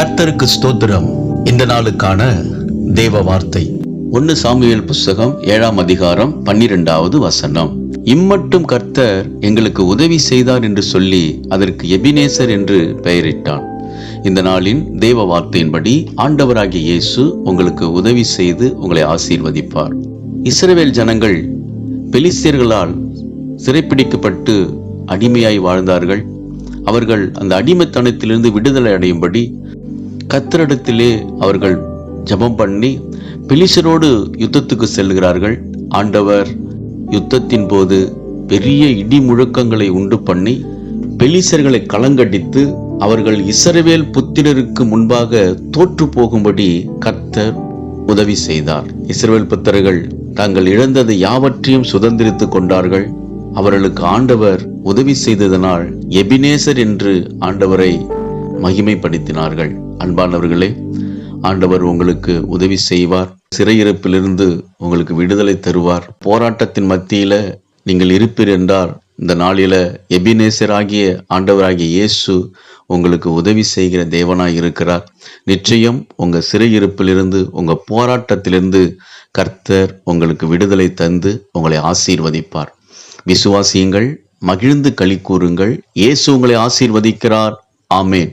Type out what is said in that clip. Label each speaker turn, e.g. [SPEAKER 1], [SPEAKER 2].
[SPEAKER 1] கர்த்தருக்கு ஸ்தோத்திரம். இந்த நாளுக்கான தேவ வார்த்தை 1 சாமுவேல் புஸ்தகம் 7ஆம் அதிகாரம் 12வது வசனம். இம்மட்டும் கர்த்தர் எங்களுக்கு உதவி செய்தார் என்று சொல்லி அதற்கு எபினேசர் என்று பெயரிட்டான். இந்த நாளின் தேவ வார்த்தையின்படி ஆண்டவராகிய இயேசு உங்களுக்கு உதவி செய்து உங்களை ஆசீர்வதிப்பார். இஸ்ரவேல் ஜனங்கள் பெலிஸ்தியர்களால் சிறைப்பிடிக்கப்பட்டு அடிமையாய் வாழ்ந்தார்கள். அவர்கள் அந்த அடிமைத்தனத்திலிருந்து விடுதலை அடையும்படி கர்த்தரிடத்திலே அவர்கள் ஜெபம் பண்ணி பெலிஸ்தரோடு யுத்தத்துக்கு செல்கிறார்கள். ஆண்டவர் யுத்தத்தின் போது பெரிய இடி முழக்கங்களை உண்டு பண்ணி பெலிஸ்தர்களை கலங்கடித்து அவர்கள் இஸ்ரவேல் புத்திரருக்கு முன்பாக தோற்று போகும்படி கர்த்தர் உதவி செய்தார். இஸ்ரவேல் புத்திரர்கள் தாங்கள் இழந்ததை யாவற்றையும் சுதந்திரித்துக் கொண்டார்கள். அவர்களுக்கு ஆண்டவர் உதவி செய்ததனால் எபினேசர் என்று ஆண்டவரை மகிமைப்படுத்தினார்கள். அன்பானவர்களே, ஆண்டவர் உங்களுக்கு உதவி செய்வார். சிறையிருப்பிலிருந்து உங்களுக்கு விடுதலை தருவார். போராட்டத்தின் மத்தியில நீங்கள் இருப்பீர் என்றால் இந்த நாளில எபினேசராகிய ஆண்டவராகிய இயேசு உங்களுக்கு உதவி செய்கிற தேவனாய் இருக்கிறார். நிச்சயம் உங்க சிறையிருப்பிலிருந்து உங்க போராட்டத்திலிருந்து கர்த்தர் உங்களுக்கு விடுதலை தந்து உங்களை ஆசீர்வதிப்பார். விசுவாசியுங்கள், மகிழ்ந்து களி கூறுங்கள். இயேசு உங்களை ஆசீர்வதிக்கிறார். ஆமேன்.